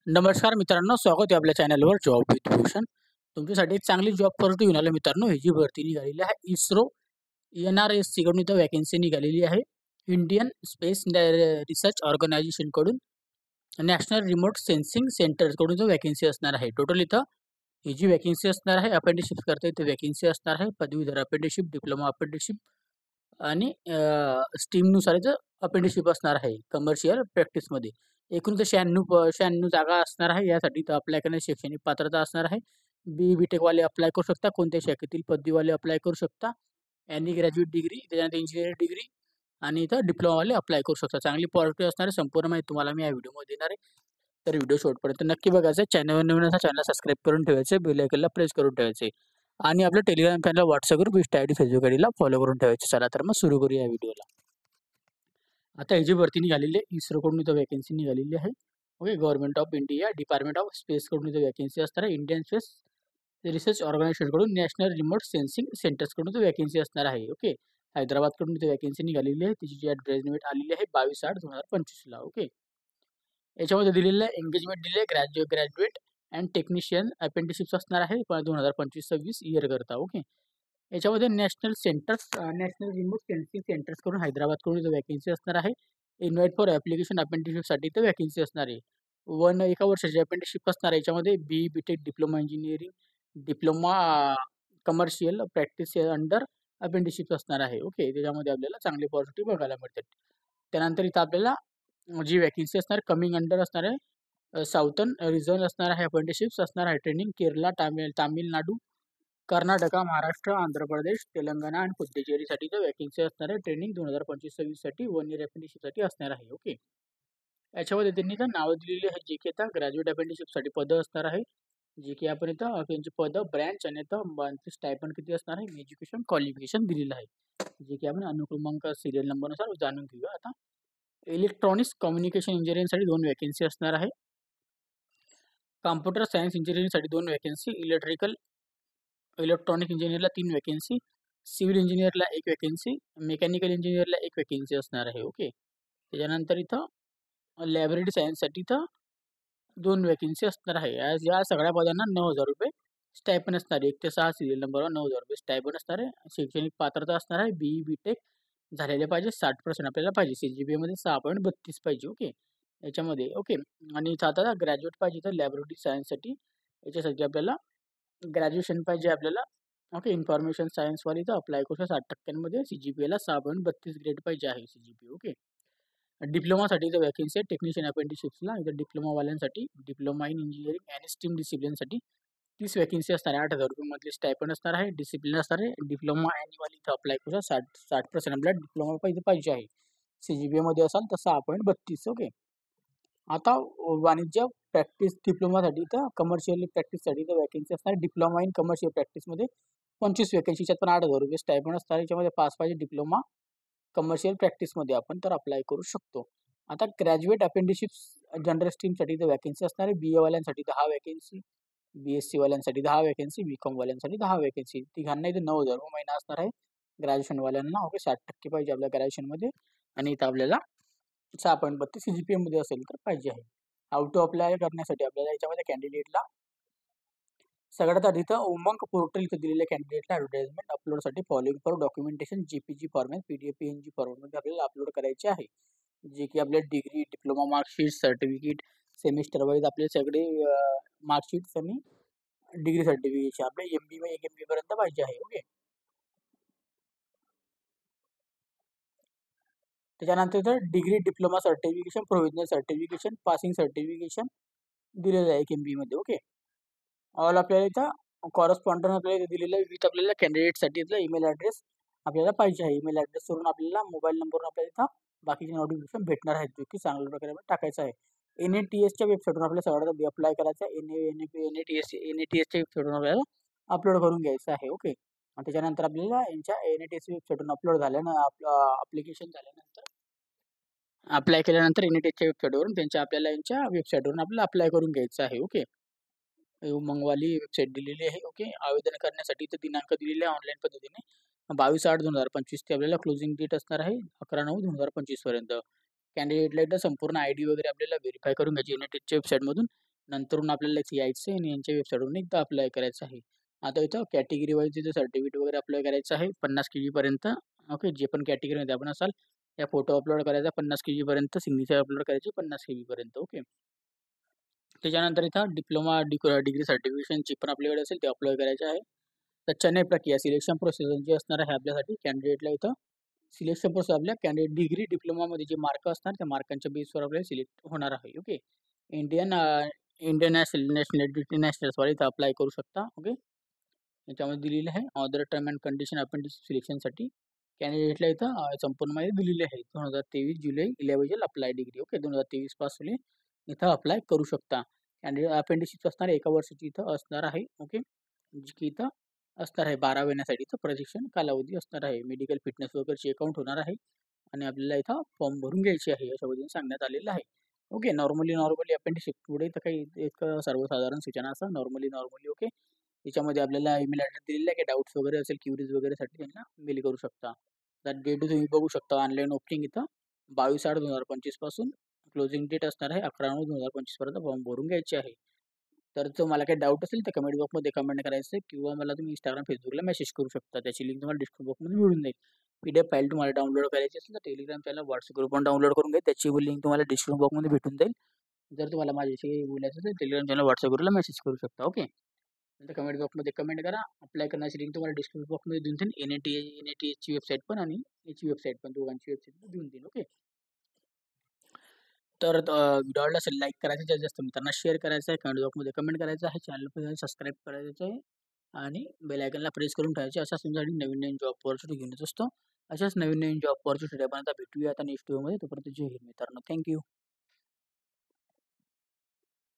नमस्कार मित्रांनो, स्वागत आहे आपल्या चॅनलवर जॉब विथ भूषण. तुमच्यासाठी एक चांगली जॉब ऑपॉर्च्युनिटी घेऊन आलो मित्रांनो. ही जी भरती निघालेली आहे इस्रो NRSC कडून इथं वॅकन्सी निघालेली आहे. इंडियन स्पेस रिसर्च ऑर्गनायझेशन कडून नॅशनल रिमोट सेन्सिंग सेंटर कडून इथं वॅकन्सी असणार आहे. टोटल इथं ही जी वॅकन्सी असणार आहे अप्रेंटिसशिप करता इथे वॅकन्सी असणार आहे. पदवीधर अप्रेंटिसशिप, डिप्लोमा अप्रेंटिसशिप आणि स्ट्रीमनुसार इथं अप्रेंटिसशिप असणार आहे कमर्शियल प्रॅक्टिसमध्ये. एकूण तर 96 जागा असणार आहे. यासाठी तर अप्लाय करण्याची शैक्षणिक पात्रता असणार आहे. बी वाले अप्लाय करू शकता. कोणत्या शाखेतील पदवीवाले अप्लाय करू शकता. एनी ग्रॅज्युएट डिग्री, त्याच्यानंतर इंजिनिअरिंग डिग्री आणि इथं डिप्लोमावाले अप्लाय करू शकता. चांगली पॉझिटिव्ह असणार आहे. संपूर्ण माहिती तुम्हाला मी या व्हिडिओमध्ये देणार आहे. तर व्हिडिओ शेवटपर्यंत नक्की बघायचं. चॅनलवर नवीन असा चॅनल सबस्क्राईब करून ठेवायचे, बेल आयकॉनला प्रेस करून ठेवायचे आणि आपल्या Telegram channel, WhatsApp group, Insta ID, Facebook आयडीला फॉलो करून ठेवायचे. चला तर मग सुरू करूया व्हिडिओला. आता ही जी भरती निघालेली आहे इस्रोकडून इथं वॅकन्सी निघालेली आहे. Okay, government of India, department of स्पेसकडून इथं वॅकन्सी असणार आहे. इंडियन स्पेस रिसर्च ऑर्गनायझेशनकडून नॅशनल रिमोट सेन्सिंग सेंटर्सकडून इथं वॅकन्सी असणार आहे. ओके, हैदराबादकडून इथं वॅकन्सी निघालेली आहे. तिची जी ॲड्रेसमेट आलेली आहे 22/8/2025ला. ओके, याच्यामध्ये दिलेलं आहे एंगेजमेंट दिले आहे ग्रॅज्युएट अँड टेक्निशियन अप्रेंटिसशिप्स असणार आहे 2025-26 इयर करता. ओके, याच्यामध्ये नॅशनल रिमोट सेन्सिंग सेंटर्स करून हैदराबादकडून इथं वॅकन्सी असणार आहे. इन्व्हाइट फॉर ॲप्लिकेशन अप्रेंटिसशिपसाठी इथं वॅकन्सी असणार आहे. एका वर्षाची अप्रेंटिसशिप असणार आहे. याच्यामध्ये BTech, diploma engineering, diploma commercial practice under apprenticeship असणार आहे. ओके, त्याच्यामध्ये आपल्याला चांगले पॉझिटिव्ह बघायला मिळतात. त्यानंतर इथं आपल्याला जी वॅकन्सी असणार कमिंग अंडर असणार आहे साऊथर्न रिजन असणार आहे. अप्रेंटिसशिप्स असणार आहे. ट्रेनिंग केरला, तामिळनाडू, कर्नाटका, महाराष्ट्र, आंध्र प्रदेश, तेलंगणा आणि पुद्दुचेरीसाठी तर वॅकन्सी असणार आहे. ट्रेनिंग 2025-26 साठी 1 इयर अप्रेंटिसशिपसाठी असणार आहे. ओके, याच्यामध्ये त्यांनी तर नावं दिलेली आहे जे की आता ग्रॅज्युएट अप्रेंटिसशिपसाठी पदं असणार आहे. जे की आपण इथं त्यांची पदं, ब्रँच आणि इथं मंथली स्टायपंड किती असणार आहे, एज्युकेशन क्वालिफिकेशन दिलेलं आहे. जे की आपण अनुक्रमांक सिरियल नंबरनुसार जाणून घेऊया. आता इलेक्ट्रॉनिक्स कम्युनिकेशन इंजिनिअरिंगसाठी 2 वॅकन्सी असणार आहे. कॉम्प्युटर सायन्स इंजिनिअरिंगसाठी 2 वॅकन्सी, इलेक्ट्रॉनिक इंजिनिअरला 3 वॅकन्सी, सिव्हिल इंजिनिअरला 1 वॅकन्सी, मेकॅनिकल इंजिनिअरला 1 वॅकन्सी असणार आहे. ओके, त्याच्यानंतर इथं लॅबोरेटरी सायन्ससाठी इथं 2 वॅकन्सी असणार आहे. या सगळ्या पदांना 9,000 रुपये स्टायपन असणार आहे. 1 ते 6 सिरियल नंबरवर 9,000 रुपये स्टायपन असणार आहे. शैक्षणिक पात्रता असणार आहे BTech झालेले पाहिजे, 60% आपल्याला पाहिजे. CGPAमध्ये 6.32 पाहिजे. ओके, याच्यामध्ये. ओके, आणि इथं आता ग्रॅज्युएट पाहिजे तर लॅबोरेटरी सायन्ससाठी. याच्यासाठी आपल्याला ग्रॅज्युएशन पाहिजे आपल्याला. ओके, इन्फॉर्मेशन सायन्सवाली तर अप्लाय करू 60% CGPAला 6.32 ग्रेड पाहिजे आहे CGPA. ओके, डिप्लोमासाठी इथं वॅकन्सी आहे. टेक्निशियन अप्रेंटिसशिप्सला इथं डिप्लोमावाल्यांसाठी, diploma in engineering and steam डिसिप्लिनसाठी 30 वॅकन्सी असणार आहे. 8,000 रुपये मधली स्टायपंड असणार आहे. डिसिप्लिन असणार आहे. डिप्लोमा ॲन्युअल इथं अप्लाय करू 60% आपल्याला डिप्लोमा पाहिजे आहे. CGPAमध्ये असाल तर 6.32. ओके, आता वाणिज्य प्रॅक्टिस डिप्लोमासाठी तर कमर्शियल प्रॅक्टिससाठी तर वॅकन्सी असणार. डिप्लोमा इन कमर्शियल प्रॅक्टिसमध्ये 25 वॅकन्सीच्यात पण 8,000 रुपये स्टायपंड असणार. याच्यामध्ये पास पाहिजे डिप्लोमा कमर्शियल प्रॅक्टिसमध्ये आपण तर अप्लाय करू शकतो. आता ग्रॅज्युएट अप्रेंटिसशिप्स जनरल स्ट्रीमसाठी तर वॅकन्सी असणार आहे. BA वाल्यांसाठी 10 vacancy, BSc वाल्यांसाठी 10 vacancy, BCom वाल्यांसाठी 10 vacancy. तिघांना इथे 9,000 रुपये महिना असणार आहे. ग्रॅज्युएशनवाल्यांना. ओके, 60% पाहिजे आपल्या ग्रॅज्युएशनमध्ये आणि इथं आपल्याला 6.32 CGPAमध्ये असेल तर पाहिजे आहे. हाऊ टू अप्लाय करण्यासाठी आपल्याला याच्यामध्ये कॅन्डिडेटला सगळ्यात आधी इथं उमंग पोर्टल इथं दिलेल्या कॅन्डिडेटला ॲडव्हर्टाइजमेंट अपलोडसाठी following for documentation JPG format, PDF, PNG फॉर्मॅटमध्ये आपल्याला अपलोड करायचे आहे. जे की आपल्या degree, diploma marksheet, certificate, semester wise आपले सगळे मार्कशीट्स आणि डिग्री सर्टिफिकेशन आपले MB 1 MB पर्यंत पाहिजे आहे. ओके, त्याच्यानंतर इथं degree, diploma certification, provisional certification, passing certification दिलेलं आहे 1 MB मध्ये. ओके, ऑल आपल्याला इथं कॉरस्पॉन्डंट आपल्याला दिलेलं आहे विथ आपल्याला कॅन्डिडेटसाठी इथला ईमेल ॲड्रेस आपल्याला पाहिजे आहे. ईमेल ॲड्रेसवरून आपल्याला मोबाईल नंबरवरून आपल्याला इथं बाकीचे नोटिफिकेशन भेटणार आहेत, जो की चांगल्या प्रकारे आपण टाकायचं आहे. NATSच्या वेबसाईटवरून आपल्याला सगळ्यात आधी अप्लाय करायचं आहे. NATSच्या वेबसाईटवरून आपल्याला अपलोड करून घ्यायचं आहे. ओके, आणि त्याच्यानंतर आपल्याला यांच्या NATS वेबसाईटवरून अपलोड झाल्यानं आपलं अप्लिकेशन झाल्यानंतर अप्लाय केल्यानंतर NATSच्या वेबसाईटवरून आपल्याला यांच्या वेबसाईटवरून आपल्याला अप्लाय करून घ्यायचं आहे. ओके, उमंगवाली वेबसाईट दिलेली आहे. ओके, आवेदन करण्यासाठी इथं दिनांक दिलेला आहे ऑनलाईन पद्धतीने 22/8/2025 ते आपल्याला क्लोजिंग डेट असणार आहे 11/9/2025 पर्यंत. कॅन्डिडेटला इथं संपूर्ण ID वगैरे आपल्याला व्हेरीफाय करून घ्यायची NATSच्या वेबसाईटमधून. नंतरून आपल्याला इथे यायचं आहे आणि यांच्या वेबसाईटवरून एकदा अप्लाय करायचं आहे. आता इथं कॅटेगरी वाईज इथं सर्टिफिकेट वगैरे अप्लाय करायचं आहे 50 केजीपर्यंत. ओके. जे पण कॅटेगरीमध्ये आपण असाल, त्या फोटो अपलोड करायचा 50 केजीपर्यंत, सिग्नेचर अपलोड करायची 50 केजीपर्यंत. ओके. त्याच्यानंतर इथं डिप्लोमा डिग्री सर्टिफिकेशनची पण आपल्याकडे असेल ते अप्लाय करायचे आहे. तर नाही प्रक्रिया सिलेक्शन प्रोसेस जी असणार आहे आपल्यासाठी कॅन्डिडेटला इथं सिलेक्शन प्रोसेस आपल्या कॅन्डिडेट डिग्री डिप्लोमामध्ये जे मार्क असणार त्या मार्कांच्या बेसवर आपल्याला सिलेक्ट होणार आहे. ओके. इंडियन इंडियन नॅशनॅलिटी नॅशनल्सवर इथं अप्लाय करू शकता. ओके. याच्यामध्ये दिलेलं आहे other term and condition appendix सिलेक्शनसाठी कॅन्डिडेटला इथं संपूर्ण माहिती दिलेली आहे. 2023 जुलै 11 अप्लाय डिग्री. ओके. 2023 पासून इथं अप्लाय करू शकता. कॅन्डिडेट अपेंडिक्स असणार एका वर्षाची इथं असणार आहे. ओके. जी की इथं असणार आहे 12 महिन्यासाठी इथं प्रशिक्षण कालावधी असणार आहे. मेडिकल फिटनेस वगैरे चेकआउट होणार आहे आणि आपल्याला इथं फॉर्म भरून घ्यायचे आहे अशा पद्धतीने सांगण्यात आलेलं आहे. ओके. नॉर्मली अपेंडिक्स पुढे तर काही इतकं सर्वसाधारण सूचना असं नॉर्मली. ओके. त्याच्यामध्ये आपल्याला ईमेल ॲड्रेस दिलेला आहे की डाऊट्स वगैरे असेल क्युरीज वगैरेसाठी त्यांना मेल करू शकता. तर डेट तुम्ही बघू शकता ऑनलाईन ओपनिंग इथं 22/8/2025 पासून क्लोजिंग डेट असणार आहे 11/9/2025 पर्यंत फॉर्म भरून घ्यायचे आहे. तर तुम्हाला काही डाऊट असेल तर कमेंट बॉक्समध्ये कमेंट करायचं किंवा मला तुम्ही Instagram, Facebookला मेसेज करू शकता. त्याची लिंक तुम्हाला डिस्क्रिप्शन बॉक्समध्ये मिळून जाईल. PDF फाईल तुम्हाला डाउनलोड करायची असेल तर Telegram चॅनल, WhatsApp ग्रुप पण डाउनलोड करून घ्या. त्याची लिंक तुम्हाला डिस्क्रिप्शन बॉक्समध्ये भेटून जाईल. जर तुम्हाला माझ्याशी बोलायचं असेल Telegram चॅनल, WhatsApp ग्रुपला मेसेज करू शकता. ओके. नंतर कमेंट बॉक्समध्ये कमेंट करा. अप्लाय करण्याची लिंक तुम्हाला डिस्क्रिप्शन बॉक्समध्ये देऊन देईन. NATHची वेबसाईट पण आणि याची वेबसाईट पण दोघांची वेबसाईट देऊन देईन. ओके. तर व्हिडिओ आवडला असेल लाईक करायचं, जास्तीत जास्त मित्रांना शेअर करायचं आहे, कमेंट बॉक्समध्ये कमेंट करायचं आहे, चॅनल सबस्क्राईब करायचं आहे आणि बेल आयकॉनला प्रेस करून ठेवायचे. अशाच तुमच्यासाठी नवीन जॉब अपॉर्च्युनिटी घेऊन येत असतो. अशाच नवीन जॉब अपॉर्च्युनिटी आपण आता भेटूया आता नेक्स्ट व्हिडिओमध्ये. तोपर्यंत जय हिंद मित्रांनो. Thank you.